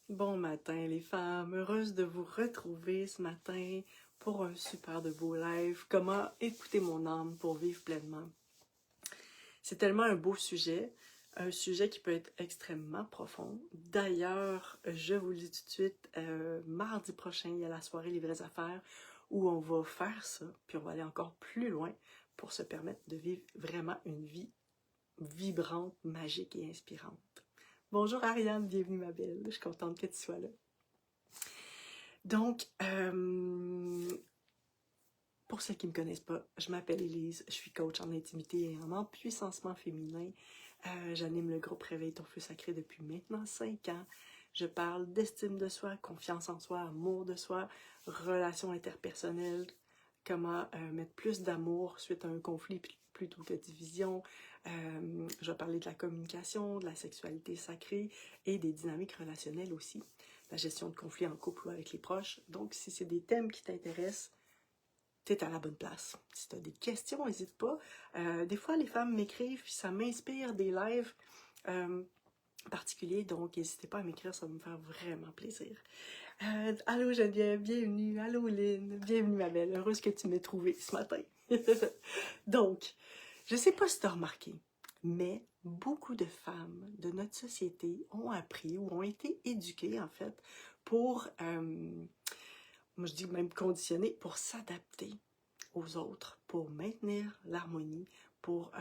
Bon matin les femmes, heureuse de vous retrouver ce matin pour un super de beau live. Comment écouter mon âme pour vivre pleinement? C'est tellement un sujet qui peut être extrêmement profond. D'ailleurs, je vous le dis tout de suite, mardi prochain, il y a la soirée Les Vraies Affaires où on va faire ça, puis on va aller encore plus loin pour se permettre de vivre vraiment une vie vibrante, magique et inspirante. Bonjour Ariane, bienvenue ma belle, je suis contente que tu sois là. Donc, pour ceux qui ne me connaissent pas, je m'appelle Élise, je suis coach en intimité et en empuissancement féminin. J'anime le groupe Réveille ton feu sacré depuis maintenant 5 ans. Je parle d'estime de soi, confiance en soi, amour de soi, relations interpersonnelles, comment mettre plus d'amour suite à un conflit plutôt que de division. Je vais parler de la communication, de la sexualité sacrée et des dynamiques relationnelles aussi. La gestion de conflits en couple ou avec les proches. Donc, si c'est des thèmes qui t'intéressent, t'es à la bonne place. Si t'as des questions, n'hésite pas. Des fois, les femmes m'écrivent, puis ça m'inspire des lives particuliers, donc n'hésitez pas à m'écrire, ça va me faire vraiment plaisir. Allô Geneviève, bienvenue. Allô Lynn, bienvenue ma belle. Heureuse que tu m'aies trouvée ce matin. Donc, je sais pas si tu as remarqué, mais beaucoup de femmes de notre société ont appris ou ont été éduquées, en fait, pour, moi je dis même conditionnées, pour s'adapter aux autres, pour maintenir l'harmonie, pour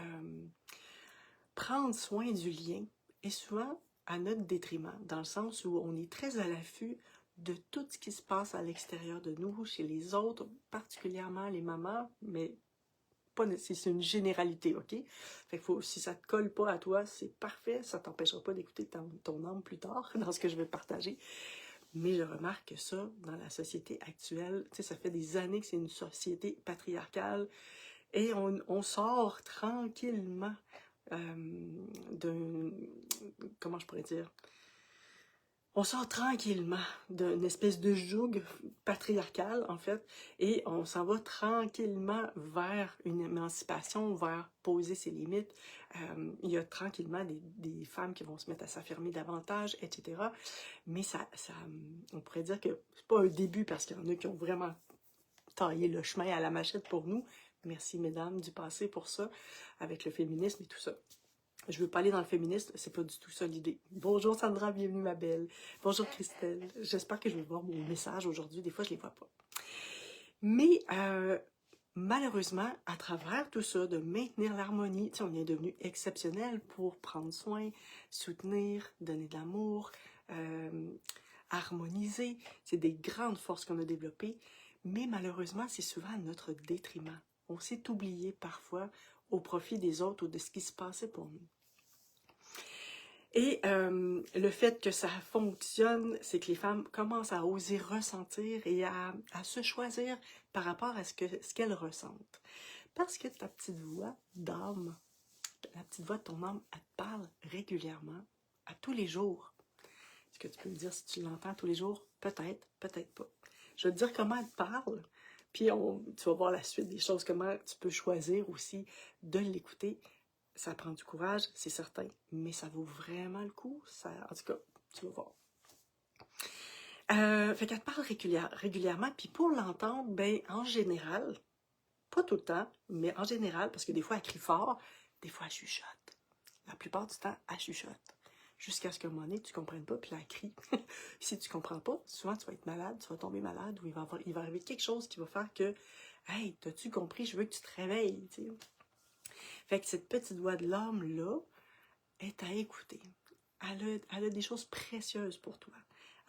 prendre soin du lien, et souvent à notre détriment, dans le sens où on est très à l'affût de tout ce qui se passe à l'extérieur de nous, chez les autres, particulièrement les mamans, mais pas c'est une généralité, ok? Fait que si ça te colle pas à toi, c'est parfait, ça t'empêchera pas d'écouter ton âme plus tard dans ce que je vais partager. Mais je remarque que ça, dans la société actuelle, tu sais, ça fait des années que c'est une société patriarcale et on sort tranquillement d'un... Comment je pourrais dire? On sort tranquillement d'une espèce de joug patriarcal, en fait, et on s'en va tranquillement vers une émancipation, vers poser ses limites. Il y a tranquillement des femmes qui vont se mettre à s'affirmer davantage, etc. Mais on pourrait dire que c'est pas un début, parce qu'il y en a qui ont vraiment taillé le chemin à la machette pour nous. Merci, mesdames, du passé pour ça, avec le féminisme et tout ça. Je veux pas aller dans le féminisme, c'est pas du tout ça l'idée. Bonjour Sandra, bienvenue ma belle. Bonjour Christelle. J'espère que je vais voir mon message aujourd'hui. Des fois, je les vois pas. Mais malheureusement, à travers tout ça, de maintenir l'harmonie, on est devenu exceptionnel pour prendre soin, soutenir, donner de l'amour, harmoniser. C'est des grandes forces qu'on a développées. Mais malheureusement, c'est souvent à notre détriment. On s'est oublié parfois au profit des autres ou de ce qui se passait pour nous. Et le fait que ça fonctionne, c'est que les femmes commencent à oser ressentir et à se choisir par rapport à ce qu'elles ressentent. Parce que ta petite voix d'âme, la petite voix de ton âme, elle te parle régulièrement, à tous les jours. Est-ce que tu peux me dire si tu l'entends tous les jours? Peut-être, peut-être pas. Je vais te dire comment elle te parle, puis tu vas voir la suite des choses, comment tu peux choisir aussi de l'écouter. Ça prend du courage, c'est certain, mais ça vaut vraiment le coup. En tout cas, tu vas voir. Fait qu'elle te parle régulièrement, puis pour l'entendre, ben en général, pas tout le temps, mais en général, parce que des fois elle crie fort, des fois elle chuchote. La plupart du temps, elle chuchote. Jusqu'à ce qu'à un moment donné, tu ne comprennes pas, puis elle crie. Si tu ne comprends pas, souvent tu vas être malade, tu vas tomber malade, ou il va arriver quelque chose qui va faire que, hey, t'as-tu compris, je veux que tu te réveilles, tu sais. Fait que cette petite voix de l'âme-là est à écouter. Elle a des choses précieuses pour toi.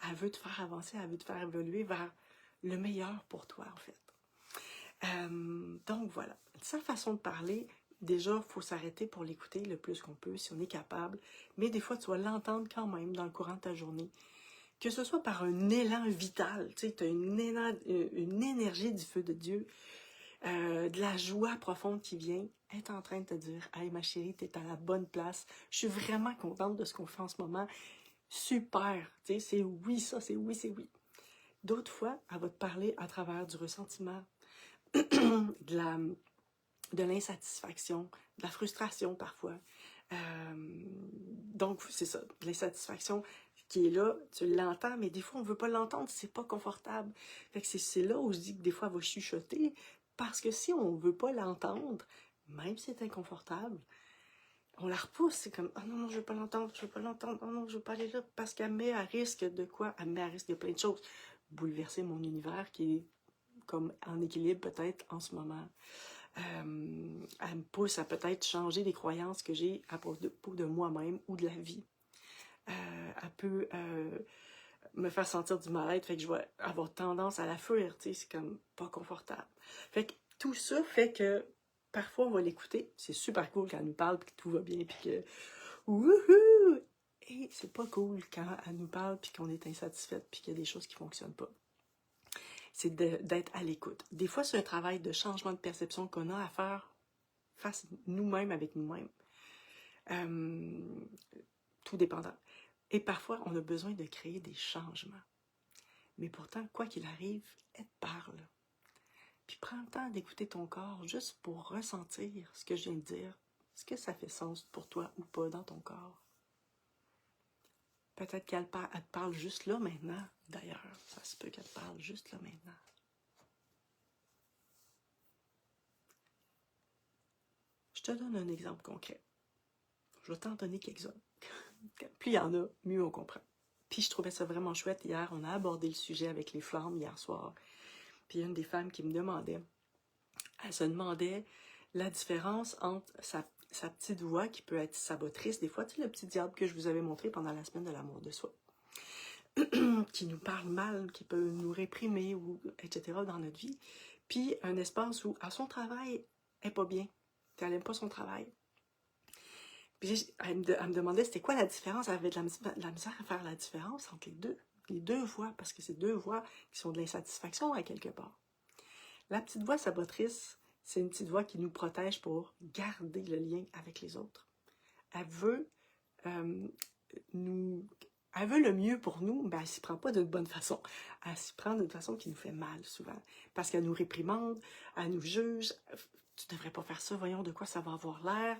Elle veut te faire avancer, elle veut te faire évoluer vers le meilleur pour toi, en fait. Donc voilà, sa façon de parler, déjà, il faut s'arrêter pour l'écouter le plus qu'on peut, si on est capable. Mais des fois, tu vas l'entendre quand même dans le courant de ta journée. Que ce soit par un élan vital, tu sais, tu as une énergie du feu de Dieu, de la joie profonde qui vient, est en train de te dire « Hey ma chérie, t'es à la bonne place. Je suis vraiment contente de ce qu'on fait en ce moment. Super! » Tu sais, c'est oui ça, c'est oui, c'est oui. D'autres fois, elle va te parler à travers du ressentiment, de l'insatisfaction, de la frustration parfois. Donc, c'est ça, de l'insatisfaction. qui est là, tu l'entends, mais des fois, on ne veut pas l'entendre, c'est pas confortable. Fait que c'est là où je dis que des fois, elle va chuchoter, parce que si on ne veut pas l'entendre, même si c'est inconfortable, on la repousse, c'est comme « Ah non, non, je ne veux pas l'entendre, je ne veux pas l'entendre, oh non, je ne veux pas aller là », parce qu'elle met à risque de quoi? Elle met à risque de plein de choses. Bouleverser mon univers qui est comme en équilibre peut-être en ce moment. Elle me pousse à peut-être changer les croyances que j'ai à propos de moi-même ou de la vie. Elle peut me faire sentir du mal-être, fait que je vais avoir tendance à la fuir, tu sais, c'est comme pas confortable. Fait que tout ça fait que parfois on va l'écouter, c'est super cool quand elle nous parle puis que tout va bien puis que wouhou! Et c'est pas cool quand elle nous parle puis qu'on est insatisfaite puis qu'il y a des choses qui fonctionnent pas. C'est d'être à l'écoute. Des fois, c'est un travail de changement de perception qu'on a à faire face nous-mêmes avec nous-mêmes. Tout dépendant. Et parfois, on a besoin de créer des changements. Mais pourtant, quoi qu'il arrive, elle te parle. Puis prends le temps d'écouter ton corps juste pour ressentir ce que je viens de dire. Est-ce que ça fait sens pour toi ou pas dans ton corps? Peut-être qu'elle te parle juste là maintenant, d'ailleurs. Ça se peut qu'elle te parle juste là maintenant. Je te donne un exemple concret. Je vais t'en donner quelques-uns. Plus il y en a, mieux on comprend. Puis je trouvais ça vraiment chouette. Hier, on a abordé le sujet avec les flammes hier soir. Puis il y a une des femmes qui me demandait, elle se demandait la différence entre sa petite voix qui peut être sabotrice. Des fois, tu sais, le petit diable que je vous avais montré pendant la semaine de l'amour de soi, qui nous parle mal, qui peut nous réprimer, ou, etc. dans notre vie. Puis un espace où, à son travail, elle n'est pas bien. Elle n'aime pas son travail. Puis elle me demandait c'était quoi la différence. Elle avait de la misère à faire la différence entre les deux voix, parce que c'est deux voix qui sont de l'insatisfaction à quelque part. La petite voix sabotrice, c'est une petite voix qui nous protège pour garder le lien avec les autres. Elle veut elle veut le mieux pour nous, mais elle ne s'y prend pas d'une bonne façon. Elle s'y prend d'une façon qui nous fait mal souvent. Parce qu'elle nous réprimande, elle nous juge. Tu ne devrais pas faire ça, voyons de quoi ça va avoir l'air.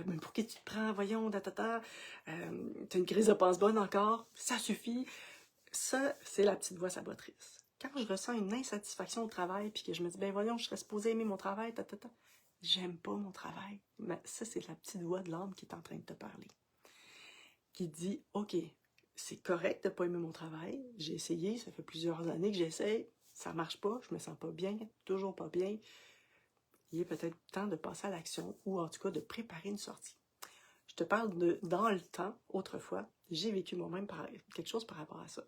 Mais pour qui tu te prends, voyons, t'as une crise de passe-bonne encore, ça suffit. Ça, c'est la petite voix sabotrice. Quand je ressens une insatisfaction au travail, puis que je me dis, ben voyons, je serais supposée aimer mon travail, j'aime pas mon travail. Mais ça, c'est la petite voix de l'âme qui est en train de te parler. Qui dit, OK, c'est correct de ne pas aimer mon travail. J'ai essayé, ça fait plusieurs années que j'essaie. Ça ne marche pas, je me sens pas bien, toujours pas bien. Il est peut-être temps de passer à l'action ou en tout cas de préparer une sortie. Je te parle de dans le temps, autrefois, j'ai vécu moi-même quelque chose par rapport à ça.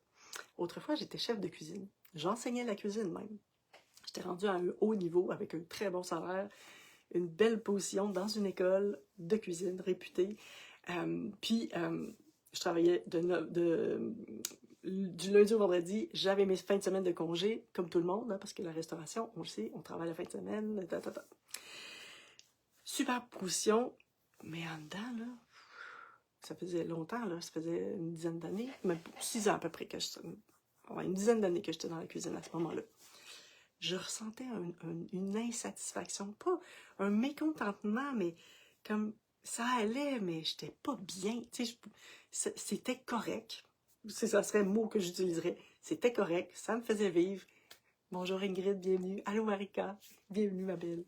Autrefois, j'étais chef de cuisine. J'enseignais la cuisine même. J'étais rendue à un haut niveau avec un très bon salaire, une belle position dans une école de cuisine réputée. Puis, je travaillais du lundi au vendredi. J'avais mes fins de semaine de congé, comme tout le monde, hein, parce que la restauration, on le sait, on travaille la fin de semaine. Super position, mais en dedans, là, ça faisait longtemps, là, ça faisait une dizaine d'années, même 6 ans à peu près, une dizaine d'années que j'étais dans la cuisine à ce moment-là. Je ressentais une insatisfaction, pas un mécontentement, mais comme ça allait, mais j'étais pas bien. Tu sais, c'était correct. Ça serait le mot que j'utiliserais. C'était correct, ça me faisait vivre. Bonjour Ingrid, bienvenue. Allô Marika, bienvenue ma belle.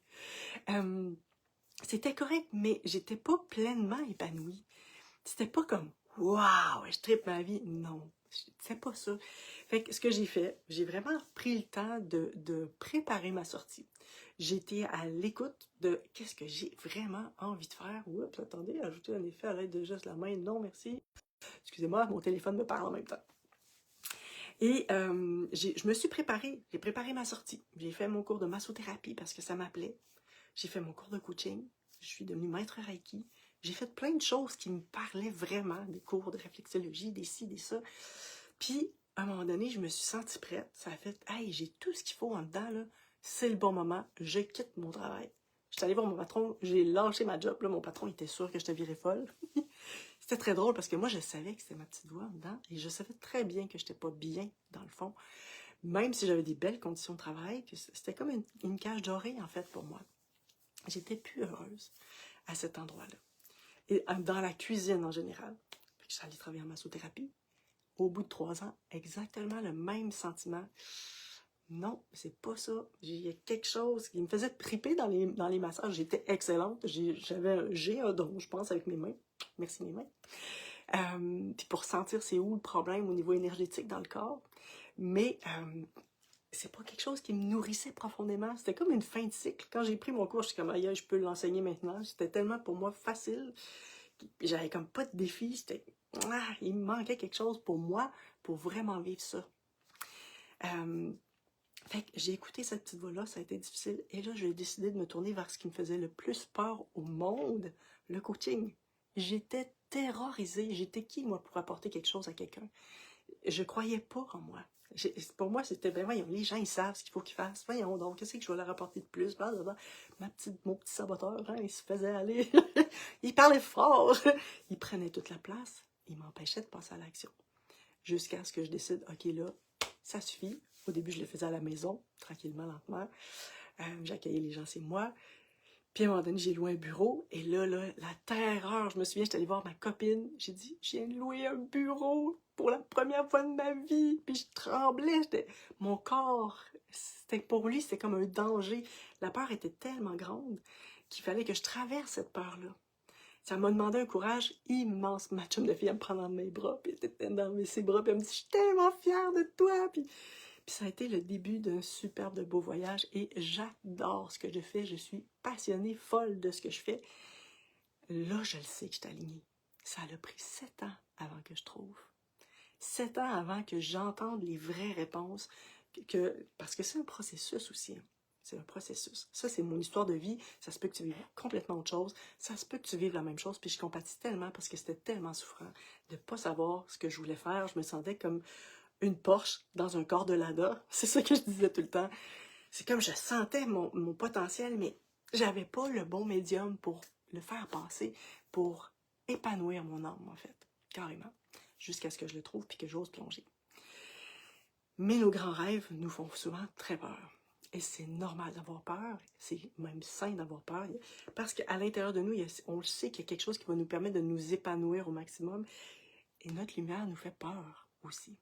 C'était correct, mais j'étais pas pleinement épanouie. C'était pas comme waouh, je tripe ma vie. Non, c'est pas ça. Fait que ce que j'ai fait, j'ai vraiment pris le temps de préparer ma sortie. J'étais à l'écoute de qu'est-ce que j'ai vraiment envie de faire. Oups, attendez, ajouter un effet à l'aide de juste la main. Non, merci. Excusez-moi, mon téléphone me parle en même temps. Et je me suis préparée. J'ai préparé ma sortie. J'ai fait mon cours de massothérapie parce que ça m'appelait. J'ai fait mon cours de coaching. Je suis devenue maître Reiki. J'ai fait plein de choses qui me parlaient vraiment, des cours de réflexologie, des ci, des ça. Puis, à un moment donné, je me suis sentie prête. Ça a fait, hey, j'ai tout ce qu'il faut en dedans, là. C'est le bon moment. Je quitte mon travail. Je suis allée voir mon patron. J'ai lâché ma job. Là, mon patron était sûr que je te virais folle. C'était très drôle parce que moi, je savais que c'était ma petite voix en dedans. Et je savais très bien que je n'étais pas bien, dans le fond. Même si j'avais des belles conditions de travail, que c'était comme une cage dorée, en fait, pour moi. J'étais plus heureuse à cet endroit-là. Et dans la cuisine en général. Je suis allée travailler en massothérapie. au bout de 3 ans, exactement le même sentiment. Non, c'est pas ça. Il y a quelque chose qui me faisait triper dans les massages. J'étais excellente. J'ai un don, je pense, avec mes mains. Merci mes mains. Puis pour sentir c'est où le problème au niveau énergétique dans le corps. Mais c'est pas quelque chose qui me nourrissait profondément. C'était comme une fin de cycle. Quand j'ai pris mon cours, je suis comme, aïe, je peux l'enseigner maintenant. C'était tellement pour moi facile. J'avais comme pas de défi. Il me manquait quelque chose pour moi pour vraiment vivre ça. Fait que j'ai écouté cette petite voix-là, ça a été difficile. Et là, j'ai décidé de me tourner vers ce qui me faisait le plus peur au monde, le coaching. J'étais terrorisée. J'étais qui, moi, pour apporter quelque chose à quelqu'un? Je croyais pas en moi. Pour moi, c'était, ben voyons, les gens, ils savent ce qu'il faut qu'ils fassent. Voyons donc, qu'est-ce que je vais leur apporter de plus? Blablabla. Mon petit saboteur, hein, il se faisait aller. Il parlait fort. Il prenait toute la place. Il m'empêchait de passer à l'action. Jusqu'à ce que je décide, OK, là, ça suffit. Au début, je le faisais à la maison, tranquillement, lentement. J'accueillais les gens chez moi. Puis à un moment donné, j'ai loué un bureau. Et là, la terreur, je me souviens, j'étais allée voir ma copine. J'ai dit, je viens de louer un bureau pour la première fois de ma vie. Puis je tremblais. Mon corps, pour lui, c'était comme un danger. La peur était tellement grande qu'il fallait que je traverse cette peur-là. Ça m'a demandé un courage immense. Ma chum de fille, elle me prend dans mes bras, puis elle était dans ses bras, puis elle me dit « Je suis tellement fière de toi! » Puis ça a été le début d'un superbe de beau voyage, et j'adore ce que je fais. Je suis passionnée, folle de ce que je fais. Là, je le sais que je suis alignée. Ça a pris 7 ans avant que je trouve. 7 ans avant que j'entende les vraies réponses, parce que c'est un processus aussi. C'est un processus. Ça, c'est mon histoire de vie. Ça se peut que tu vives complètement autre chose. Ça se peut que tu vives la même chose. Puis je compatis tellement parce que c'était tellement souffrant de ne pas savoir ce que je voulais faire. Je me sentais comme une Porsche dans un corps de Lada. C'est ça que je disais tout le temps. C'est comme je sentais mon potentiel, mais j'avais pas le bon médium pour le faire passer, pour épanouir mon âme, en fait. Carrément. Jusqu'à ce que je le trouve puis que j'ose plonger. Mais nos grands rêves nous font souvent très peur. Et c'est normal d'avoir peur, c'est même sain d'avoir peur, parce qu'à l'intérieur de nous, on le sait qu'il y a quelque chose qui va nous permettre de nous épanouir au maximum, et notre lumière nous fait peur aussi.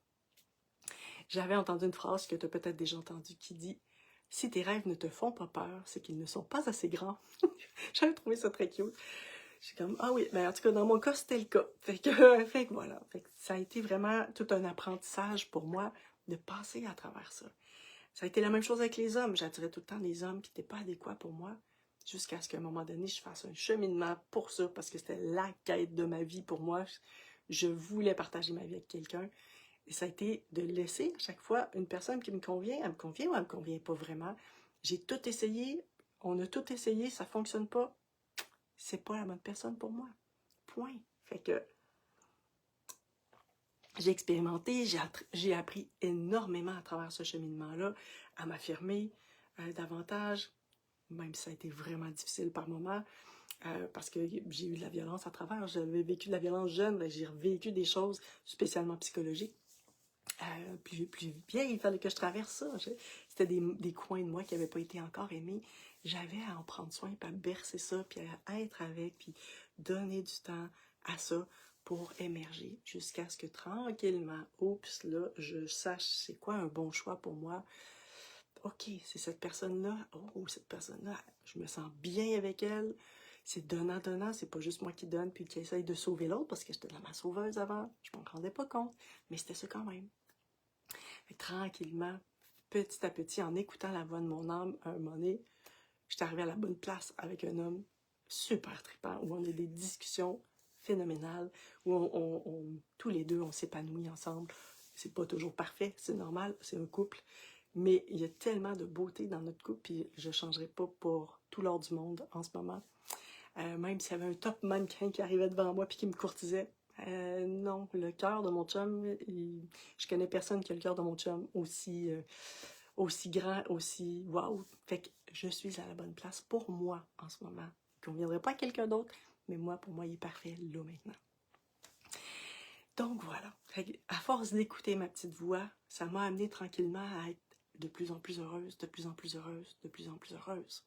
J'avais entendu une phrase que tu as peut-être déjà entendue qui dit « Si tes rêves ne te font pas peur, c'est qu'ils ne sont pas assez grands. » J'avais trouvé ça très cute. Je suis comme, ah oui, ben en tout cas, dans mon cas, c'était le cas. Fait que voilà. Fait que ça a été vraiment tout un apprentissage pour moi de passer à travers ça. Ça a été la même chose avec les hommes. J'attirais tout le temps des hommes qui n'étaient pas adéquats pour moi, jusqu'à ce qu'à un moment donné, je fasse un cheminement pour ça, parce que c'était la quête de ma vie pour moi. Je voulais partager ma vie avec quelqu'un. Et ça a été de laisser à chaque fois une personne qui me convient. Elle me convient ou elle me convient pas vraiment. J'ai tout essayé. On a tout essayé. Ça fonctionne pas. C'est pas la bonne personne pour moi. Point. Fait que j'ai expérimenté, j'ai appris énormément à travers ce cheminement-là, à m'affirmer davantage, même si ça a été vraiment difficile par moments, parce que j'ai eu de la violence à travers. J'avais vécu de la violence jeune, j'ai vécu des choses spécialement psychologiques. Plus vieille, il fallait que je traverse ça. C'était des coins de moi qui n'avaient pas été encore aimés. J'avais à en prendre soin, puis à bercer ça, puis à être avec, puis donner du temps à ça pour émerger, jusqu'à ce que tranquillement, oups, là, je sache c'est quoi un bon choix pour moi. OK, c'est cette personne-là. Oh, cette personne-là, je me sens bien avec elle. C'est donnant-donnant, c'est pas juste moi qui donne puis qui essaye de sauver l'autre, parce que j'étais ma sauveuse avant, je m'en rendais pas compte, mais c'était ça quand même. Et tranquillement, petit à petit, en écoutant la voix de mon âme, à un moment donné, j'étais arrivée à la bonne place avec un homme super trippant, où on a des discussions phénoménales, où tous les deux, on s'épanouit ensemble. C'est pas toujours parfait, c'est normal, c'est un couple, mais il y a tellement de beauté dans notre couple, puis je ne changerai pas pour tout l'or du monde en ce moment. Même s'il y avait un top mannequin qui arrivait devant moi puis qui me courtisait, non, le cœur de mon chum, je connais personne qui a le cœur de mon chum aussi grand, aussi wow. Fait que je suis à la bonne place pour moi en ce moment. Il ne conviendrait pas à quelqu'un d'autre, mais moi, pour moi, il est parfait là maintenant. Donc voilà, à force d'écouter ma petite voix, ça m'a amené tranquillement à être de plus en plus heureuse, de plus en plus heureuse, de plus en plus heureuse.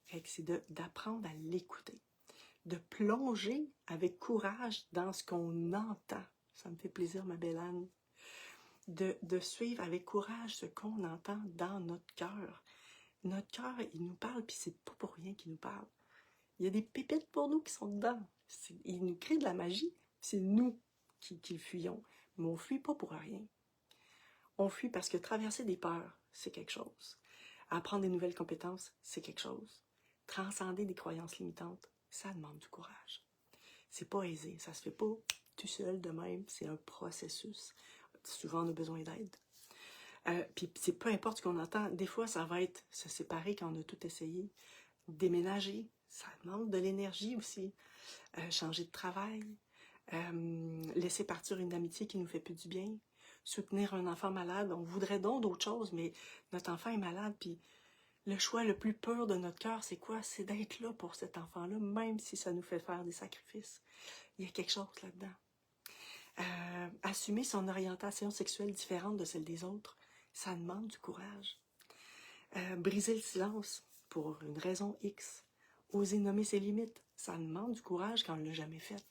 Fait que c'est d'apprendre à l'écouter, de plonger avec courage dans ce qu'on entend Ça me fait plaisir, ma belle Anne. De suivre avec courage ce qu'on entend dans notre cœur. Notre cœur, il nous parle, puis c'est pas pour rien qu'il nous parle. Il y a des pépites pour nous qui sont dedans. Il nous crée de la magie, c'est nous qui le fuyons. Mais on ne fuit pas pour rien. On fuit parce que traverser des peurs, c'est quelque chose. Apprendre des nouvelles compétences, c'est quelque chose. Transcender des croyances limitantes, ça demande du courage. C'est pas aisé, ça se fait pas tout seul de même, c'est un processus. Souvent, on a besoin d'aide. Puis c'est peu importe ce qu'on entend, des fois, ça va être se séparer quand on a tout essayé. Déménager, ça demande de l'énergie aussi. Changer de travail, laisser partir une amitié qui nous fait plus du bien, soutenir un enfant malade. On voudrait donc d'autres choses, mais notre enfant est malade, puis le choix le plus pur de notre cœur, c'est quoi? C'est d'être là pour cet enfant-là, même si ça nous fait faire des sacrifices. Il y a quelque chose là-dedans. Assumer son orientation sexuelle différente de celle des autres, ça demande du courage. Briser le silence pour une raison X. Oser nommer ses limites, ça demande du courage quand on ne l'a jamais fait.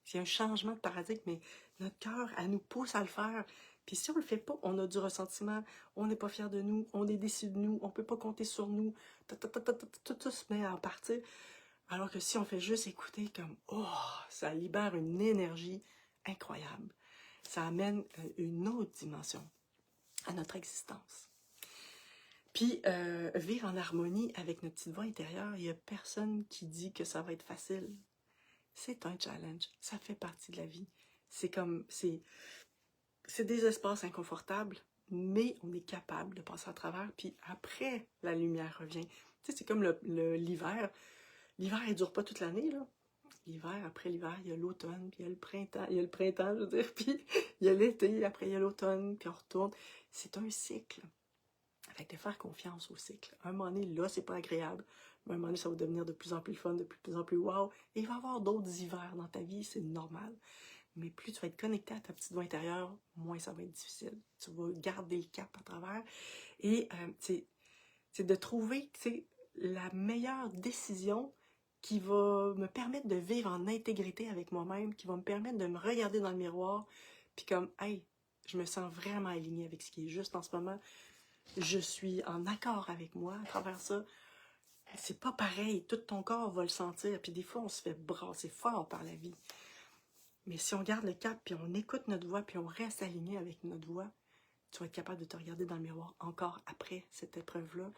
C'est un changement de paradigme, mais notre cœur, elle nous pousse à le faire. Puis si on le fait pas, on a du ressentiment, on n'est pas fier de nous, on est déçu de nous, on peut pas compter sur nous, tout se met à partir. Alors que si on fait juste écouter comme, oh, ça libère une énergie incroyable. Ça amène une autre dimension à notre existence. Puis, vivre en harmonie avec notre petite voix intérieure, il n'y a personne qui dit que ça va être facile. C'est un challenge, ça fait partie de la vie. C'est des espaces inconfortables, mais on est capable de passer à travers, puis après, la lumière revient. Tu sais, c'est comme l'hiver. L'hiver, il dure pas toute l'année, là. L'hiver, après l'hiver, il y a l'automne, puis il y a le printemps, je veux dire, puis il y a l'été, après il y a l'automne, puis on retourne. C'est un cycle. Fait que de faire confiance au cycle. Un moment donné, là, c'est pas agréable. Mais à un moment donné, ça va devenir de plus en plus fun, de plus en plus wow. Et il va y avoir d'autres hivers dans ta vie, c'est normal. Mais plus tu vas être connecté à ta petite voix intérieure, moins ça va être difficile. Tu vas garder le cap à travers. Et c'est de trouver la meilleure décision qui va me permettre de vivre en intégrité avec moi-même, qui va me permettre de me regarder dans le miroir, puis comme, hey, je me sens vraiment alignée avec ce qui est juste en ce moment. Je suis en accord avec moi à travers ça. C'est pas pareil, tout ton corps va le sentir, puis des fois on se fait brasser fort par la vie. Mais si on garde le cap, puis on écoute notre voix, puis on reste aligné avec notre voix, tu vas être capable de te regarder dans le miroir encore après cette épreuve-là.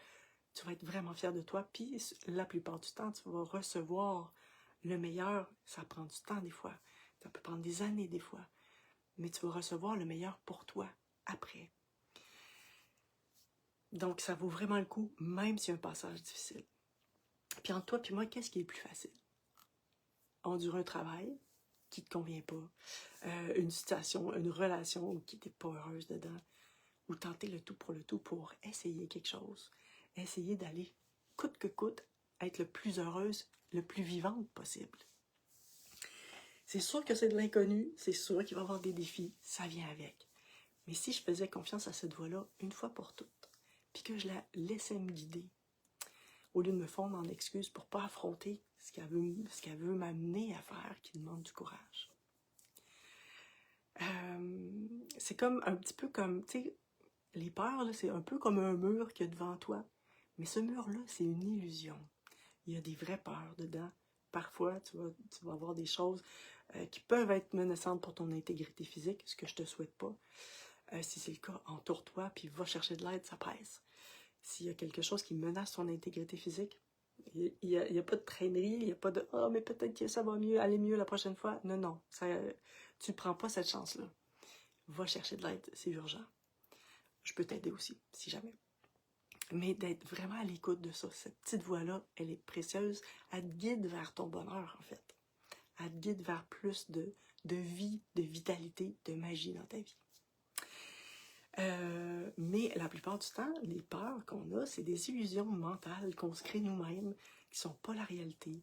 Tu vas être vraiment fier de toi, puis la plupart du temps, tu vas recevoir le meilleur. Ça prend du temps des fois, ça peut prendre des années des fois, mais tu vas recevoir le meilleur pour toi après. Donc, ça vaut vraiment le coup, même si y a un passage difficile. Puis entre toi et moi, qu'est-ce qui est le plus facile? Endurer un travail qui ne te convient pas, une situation, une relation qui t'es pas heureuse dedans, ou tenter le tout pour essayer quelque chose. Essayer d'aller, coûte que coûte, être le plus heureuse, le plus vivante possible. C'est sûr que c'est de l'inconnu, c'est sûr qu'il va y avoir des défis, ça vient avec. Mais si je faisais confiance à cette voie-là, une fois pour toutes, puis que je la laissais me guider, au lieu de me fondre en excuses pour ne pas affronter ce qu'elle veut m'amener à faire, qui demande du courage. C'est comme un petit peu comme, tu sais, les peurs, c'est un peu comme un mur qu'il y a devant toi. Mais ce mur-là, c'est une illusion. Il y a des vraies peurs dedans. Parfois, tu vas avoir des choses qui peuvent être menaçantes pour ton intégrité physique, ce que je te souhaite pas. Si c'est le cas, entoure-toi, puis va chercher de l'aide, ça pèse. S'il y a quelque chose qui menace ton intégrité physique, il n'y a pas de traînerie, il n'y a pas de « Ah, mais peut-être que ça va aller mieux la prochaine fois. » Non, tu ne prends pas cette chance-là. Va chercher de l'aide, c'est urgent. Je peux t'aider aussi, si jamais. Mais d'être vraiment à l'écoute de ça, cette petite voix-là, elle est précieuse. Elle te guide vers ton bonheur, en fait. Elle te guide vers plus de vie, de vitalité, de magie dans ta vie. Mais la plupart du temps, les peurs qu'on a, c'est des illusions mentales qu'on se crée nous-mêmes, qui sont pas la réalité.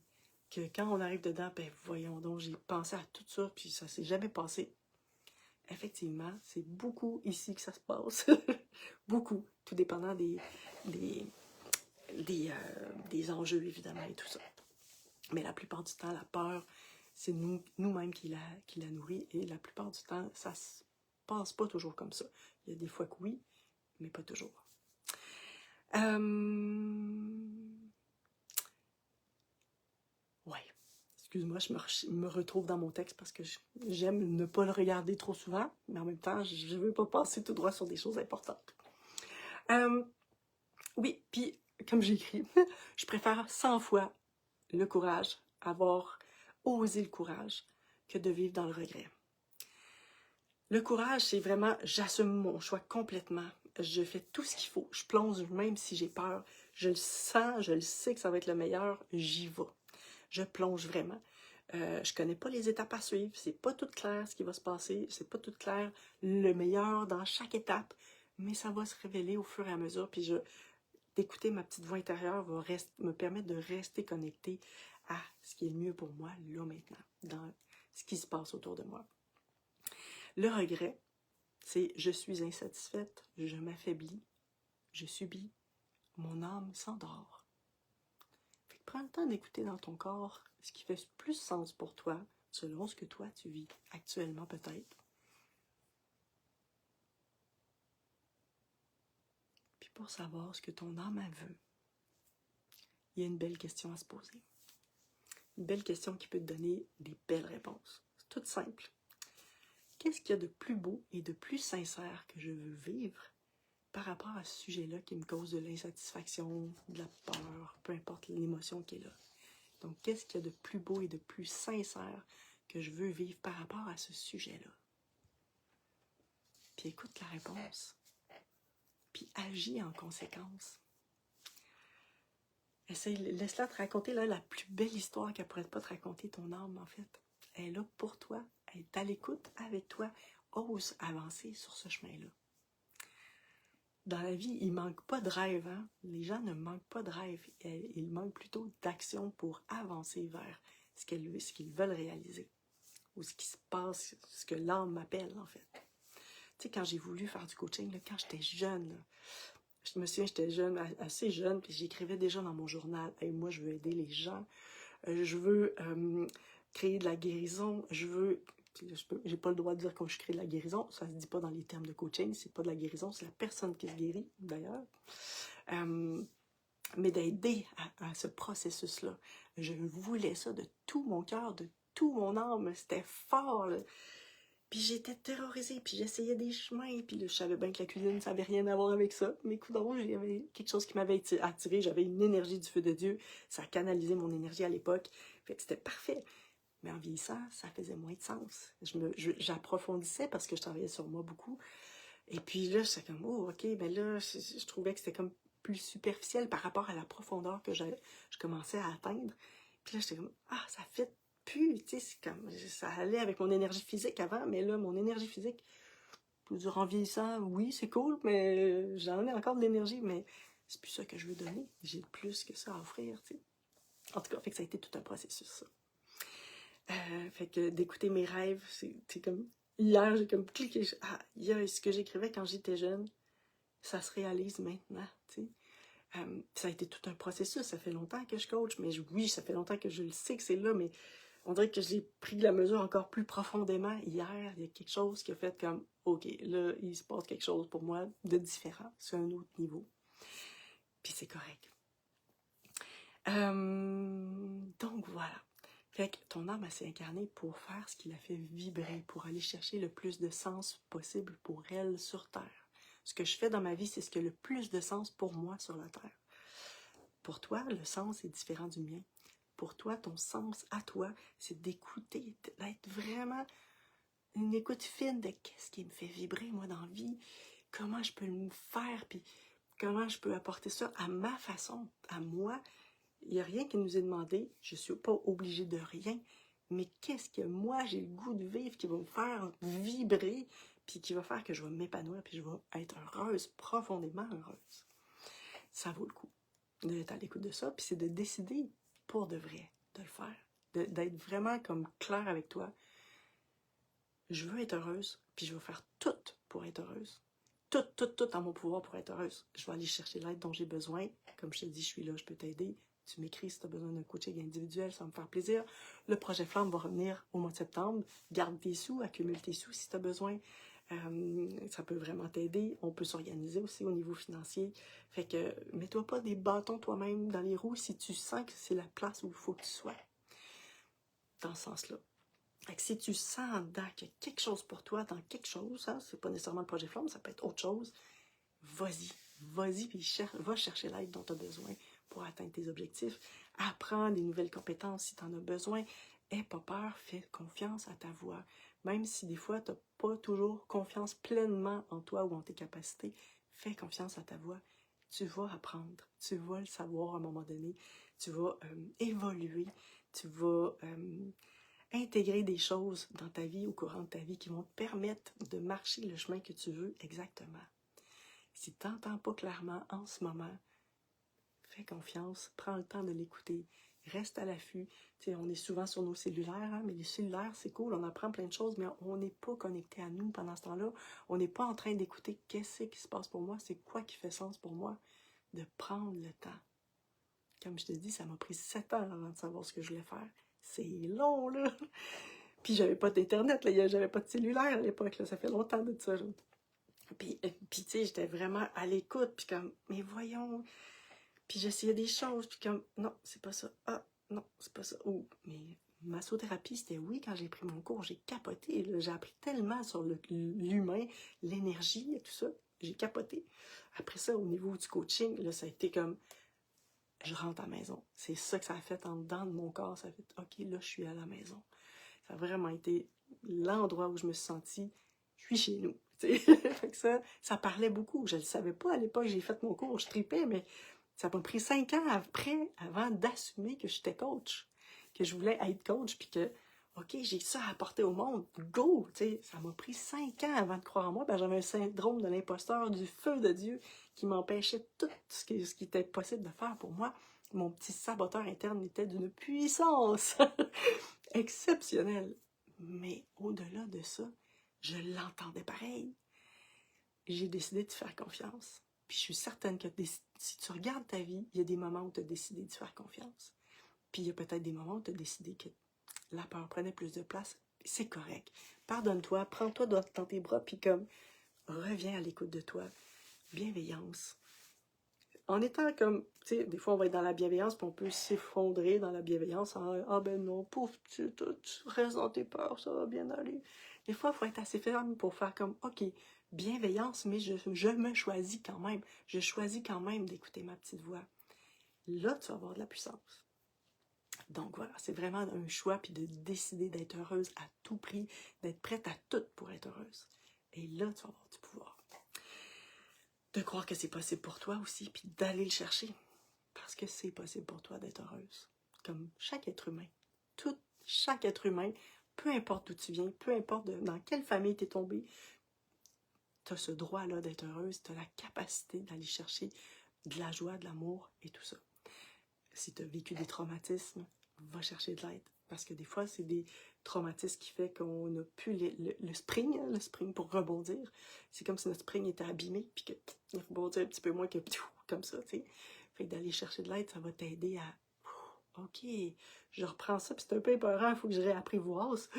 Que quand on arrive dedans, ben voyons donc, j'ai pensé à tout ça, puis ça s'est jamais passé. Effectivement, c'est beaucoup ici que ça se passe. Beaucoup, tout dépendant des enjeux, évidemment, et tout ça. Mais la plupart du temps, la peur, c'est nous-mêmes qui la nourrit, et la plupart du temps, ça se passe pas toujours comme ça. Il y a des fois que oui, mais pas toujours. Ouais. Excuse-moi, je me retrouve dans mon texte parce que j'aime ne pas le regarder trop souvent, mais en même temps, je veux pas passer tout droit sur des choses importantes. Oui, puis, comme j'écris, je préfère 100 fois le courage, avoir osé le courage, que de vivre dans le regret. Le courage, c'est vraiment, j'assume mon choix complètement. Je fais tout ce qu'il faut. Je plonge même si j'ai peur. Je le sens, je le sais que ça va être le meilleur, j'y vais. Je plonge vraiment. Je connais pas les étapes à suivre. C'est pas tout clair ce qui va se passer. C'est pas tout clair le meilleur dans chaque étape. Mais ça va se révéler au fur et à mesure. Puis d'écouter ma petite voix intérieure va me permettre de rester connecté à ce qui est le mieux pour moi, là, maintenant, dans ce qui se passe autour de moi. Le regret, c'est je suis insatisfaite, je m'affaiblis, je subis, mon âme s'endort. Fait que prends le temps d'écouter dans ton corps ce qui fait plus sens pour toi, selon ce que toi tu vis actuellement peut-être. Puis pour savoir ce que ton âme veut, il y a une belle question à se poser. Une belle question qui peut te donner des belles réponses. C'est tout simple. Qu'est-ce qu'il y a de plus beau et de plus sincère que je veux vivre par rapport à ce sujet-là qui me cause de l'insatisfaction, de la peur, peu importe l'émotion qui est là. Donc, qu'est-ce qu'il y a de plus beau et de plus sincère que je veux vivre par rapport à ce sujet-là? Puis écoute la réponse. Puis agis en conséquence. Laisse-la te raconter là, la plus belle histoire qu'elle pourrait pas te raconter, ton âme, en fait. Elle est là pour toi. Elle est à l'écoute avec toi. Ose avancer sur ce chemin-là. Dans la vie, il ne manque pas de rêve. Hein? Les gens ne manquent pas de rêve. Ils manquent plutôt d'action pour avancer vers ce qu'ils veulent réaliser. Ou ce qui se passe, ce que l'âme m'appelle, en fait. Tu sais, quand j'ai voulu faire du coaching, là, quand j'étais jeune, là, je me souviens, j'étais jeune, assez jeune, puis j'écrivais déjà dans mon journal, hey, moi, je veux aider les gens, je veux créer de la guérison, j'ai pas le droit de dire quand je crée de la guérison, ça se dit pas dans les termes de coaching, c'est pas de la guérison, c'est la personne qui se guérit, d'ailleurs. Mais d'aider à ce processus-là. Je voulais ça de tout mon cœur, de tout mon âme, c'était fort, là. Puis j'étais terrorisée, puis j'essayais des chemins, puis là, je savais bien que la cuisine, ça n'avait rien à voir avec ça. Mais coudonc, il y avait quelque chose qui m'avait attirée, j'avais une énergie du feu de Dieu, ça a canalisé mon énergie à l'époque, fait que c'était parfait. Mais en vieillissant, ça faisait moins de sens. J'approfondissais parce que je travaillais sur moi beaucoup. Et puis là, j'étais comme, oh, ok, ben là, je trouvais que c'était comme plus superficiel par rapport à la profondeur que je commençais à atteindre. Puis là, j'étais comme, ah, ça fit plus, tu sais, c'est comme, ça allait avec mon énergie physique avant, mais là, mon énergie physique, durant vieillissant, oui, c'est cool, mais j'en ai encore de l'énergie, mais c'est plus ça que je veux donner. J'ai plus que ça à offrir, tu sais. En tout cas, fait que ça a été tout un processus, ça. Fait que d'écouter mes rêves, c'est comme, hier, j'ai comme cliqué, ah, ce que j'écrivais quand j'étais jeune, ça se réalise maintenant, tu sais. Ça a été tout un processus, ça fait longtemps que je coach, mais oui, ça fait longtemps que je le sais que c'est là, mais on dirait que j'ai pris la mesure encore plus profondément hier. Il y a quelque chose qui a fait comme, ok, là, il se passe quelque chose pour moi de différent, sur un autre niveau. Puis c'est correct. Donc voilà. Fait que ton âme, elle s'est incarnée pour faire ce qui la fait vibrer, pour aller chercher le plus de sens possible pour elle sur Terre. Ce que je fais dans ma vie, c'est ce qui a le plus de sens pour moi sur la Terre. Pour toi, le sens est différent du mien. Pour toi, ton sens à toi, c'est d'écouter, d'être vraiment une écoute fine de qu'est-ce qui me fait vibrer, moi, dans la vie, comment je peux le faire, puis comment je peux apporter ça à ma façon, à moi. Il n'y a rien qui nous est demandé, je ne suis pas obligée de rien, mais qu'est-ce que moi, j'ai le goût de vivre qui va me faire vibrer, puis qui va faire que je vais m'épanouir, puis je vais être heureuse, profondément heureuse. Ça vaut le coup d'être à l'écoute de ça, puis c'est de décider pour de vrai de le faire, d'être vraiment comme clair avec toi. Je veux être heureuse, puis je vais faire tout pour être heureuse. Tout en mon pouvoir pour être heureuse. Je vais aller chercher l'aide dont j'ai besoin. Comme je te dis, je suis là, je peux t'aider. tu m'écris si tu as besoin d'un coaching individuel, ça va me faire plaisir. Le projet Flamme va revenir au mois de septembre. Garde tes sous, accumule tes sous si tu as besoin. Ça peut vraiment t'aider. On peut s'organiser aussi au niveau financier. Fait que mets-toi pas des bâtons toi-même dans les roues si tu sens que c'est la place où il faut que tu sois. Dans ce sens-là. Fait que si tu sens en dedans qu'il y a quelque chose pour toi, dans quelque chose, hein, c'est pas nécessairement le projet Flamme, ça peut être autre chose, vas-y, puis va chercher l'aide dont tu as besoin pour atteindre tes objectifs. Apprends des nouvelles compétences si tu en as besoin. Aie pas peur, fais confiance à ta voix. Même si des fois, tu n'as pas toujours confiance pleinement en toi ou en tes capacités, fais confiance à ta voix. Tu vas apprendre, tu vas le savoir à un moment donné, tu vas évoluer, tu vas intégrer des choses dans ta vie, au courant de ta vie, qui vont te permettre de marcher le chemin que tu veux exactement. Si tu n'entends pas clairement en ce moment, fais confiance, prends le temps de l'écouter, reste à l'affût. Tu sais, on est souvent sur nos cellulaires, hein, mais les cellulaires, c'est cool, on apprend plein de choses, mais on n'est pas connecté à nous pendant ce temps-là. On n'est pas en train d'écouter qu'est-ce qui se passe pour moi, c'est quoi qui fait sens pour moi, de prendre le temps. Comme je te dis, ça m'a pris 7 ans avant de savoir ce que je voulais faire. C'est long, là! Puis j'avais pas d'internet, là, j'avais pas de cellulaire à l'époque, là, ça fait longtemps de ça. Puis tu sais, j'étais vraiment à l'écoute, puis comme, mais voyons. Puis j'essayais des choses, puis comme, non, c'est pas ça. Ah, non, c'est pas ça. Oh, mais massothérapie, c'était oui, quand j'ai pris mon cours, j'ai capoté. J'ai appris tellement sur l'humain, l'énergie et tout ça. J'ai capoté. Après ça, au niveau du coaching, là, ça a été comme, je rentre à la maison. C'est ça que ça a fait en dedans de mon corps. Ça a fait, OK, là, je suis à la maison. Ça a vraiment été l'endroit où je me suis sentie, je suis chez nous. Fait que ça parlait beaucoup. Je ne le savais pas à l'époque, j'ai fait mon cours, je tripais, mais ça m'a pris 5 ans après, avant d'assumer que j'étais coach, que je voulais être coach, puis que, OK, j'ai ça à apporter au monde, go! Ça m'a pris 5 ans avant de croire en moi. Ben, j'avais un syndrome de l'imposteur, du feu de Dieu, qui m'empêchait tout ce qui était possible de faire pour moi. Mon petit saboteur interne était d'une puissance exceptionnelle. Mais au-delà de ça, je l'entendais pareil. J'ai décidé de faire confiance. Puis je suis certaine que si tu regardes ta vie, il y a des moments où tu as décidé de faire confiance. Puis il y a peut-être des moments où tu as décidé que la peur prenait plus de place. C'est correct. Pardonne-toi, prends-toi dans tes bras, puis comme, reviens à l'écoute de toi. Bienveillance. En étant comme, tu sais, des fois on va être dans la bienveillance, puis on peut s'effondrer dans la bienveillance en, ah ben non, pauvre, tu restes dans tes peurs, ça va bien aller. Des fois, il faut être assez ferme pour faire comme, OK, bienveillance, mais je me choisis quand même. Je choisis quand même d'écouter ma petite voix. Là, tu vas avoir de la puissance. Donc voilà, c'est vraiment un choix, puis de décider d'être heureuse à tout prix, d'être prête à tout pour être heureuse. Et là, tu vas avoir du pouvoir. De croire que c'est possible pour toi aussi, puis d'aller le chercher. Parce que c'est possible pour toi d'être heureuse. Comme chaque être humain. Chaque être humain, peu importe d'où tu viens, peu importe dans quelle famille tu es tombé, tu as ce droit-là d'être heureuse, tu as la capacité d'aller chercher de la joie, de l'amour et tout ça. Si tu as vécu des traumatismes, va chercher de l'aide. Parce que des fois, c'est des traumatismes qui font qu'on n'a plus le spring pour rebondir. C'est comme si notre spring était abîmé, puis qu'il rebondit un petit peu moins que comme ça, tu sais. Fait que d'aller chercher de l'aide, ça va t'aider à OK, je reprends ça, puis c'est un peu épeurant, il faut que je réapprivoise.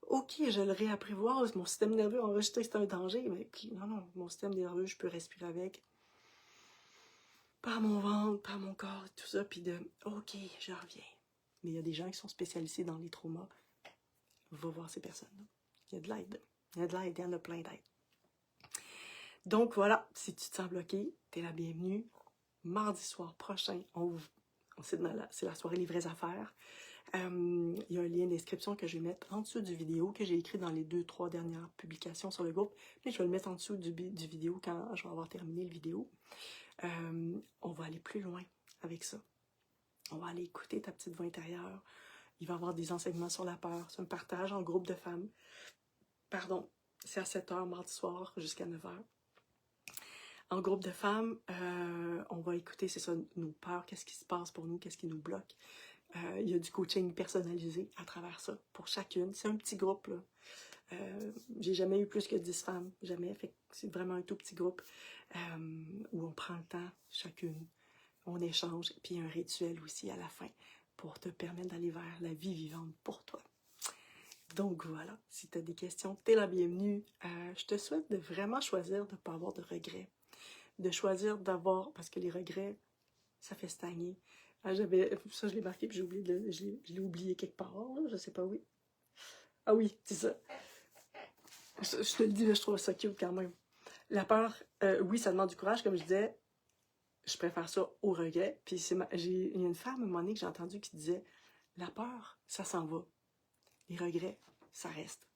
OK, je le réapprivoise, mon système nerveux enregistré, c'est un danger, mais non, mon système nerveux, je peux respirer avec. Par mon ventre, par mon corps, tout ça, puis de OK, je reviens. Mais il y a des gens qui sont spécialisés dans les traumas. Va voir ces personnes-là. Il y a de l'aide. Il y en a plein d'aide. Donc voilà, si tu te sens bloqué, t'es la bienvenue. Mardi soir prochain, c'est la soirée Les vraies affaires. Il y a un lien d'inscription que je vais mettre en dessous du vidéo, que j'ai écrit dans les 2-3 dernières publications sur le groupe. Mais je vais le mettre en dessous du vidéo quand je vais avoir terminé le vidéo. On va aller plus loin avec ça. On va aller écouter ta petite voix intérieure. Il va y avoir des enseignements sur la peur. C'est un partage en groupe de femmes. Pardon, c'est à 7h mardi soir jusqu'à 9h. En groupe de femmes, on va écouter, c'est ça, nos peurs, qu'est-ce qui se passe pour nous, qu'est-ce qui nous bloque. Il y a du coaching personnalisé à travers ça, pour chacune. C'est un petit groupe, là. J'ai jamais eu plus que 10 femmes, jamais. Fait que c'est vraiment un tout petit groupe où on prend le temps, chacune. on échange, puis un rituel aussi à la fin pour te permettre d'aller vers la vie vivante pour toi. Donc voilà, si tu as des questions, t'es la bienvenue. Je te souhaite de vraiment choisir de ne pas avoir de regrets. De choisir d'avoir, parce que les regrets, ça fait stagner. Ça, je l'ai marqué, puis je l'ai oublié quelque part, là, je sais pas où. Ah oui, c'est ça. Je te le dis, là, je trouve ça cute quand même. La peur, oui, ça demande du courage, comme je disais, je préfère ça au regret. Puis il y a une femme à un moment donné que j'ai entendu qui disait, la peur, ça s'en va. Les regrets, ça reste.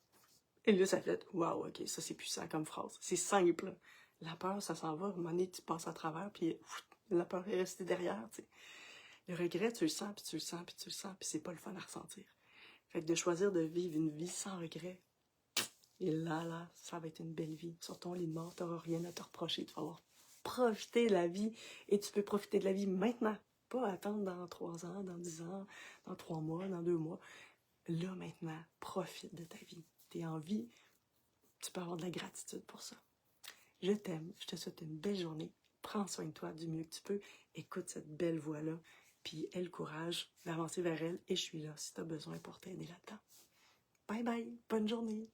Et là, ça fait, waouh, ok, ça c'est puissant comme phrase. C'est simple. La peur, ça s'en va. À un moment donné, tu passes à travers, puis la peur est restée derrière, tu sais. Le regret, tu le sens, puis tu le sens, puis tu le sens, puis c'est pas le fun à ressentir. Fait que de choisir de vivre une vie sans regret, et là, ça va être une belle vie. Sur ton lit de mort, t'auras rien à te reprocher. Tu vas avoir profité de la vie, et tu peux profiter de la vie maintenant. Pas attendre dans 3 ans, dans 10 ans, dans 3 mois, dans 2 mois. Là, maintenant, profite de ta vie. T'es en vie, tu peux avoir de la gratitude pour ça. Je t'aime, je te souhaite une belle journée. Prends soin de toi du mieux que tu peux. Écoute cette belle voix-là, puis aie le courage d'avancer vers elle, et je suis là si tu as besoin pour t'aider là-dedans. Bye bye, bonne journée.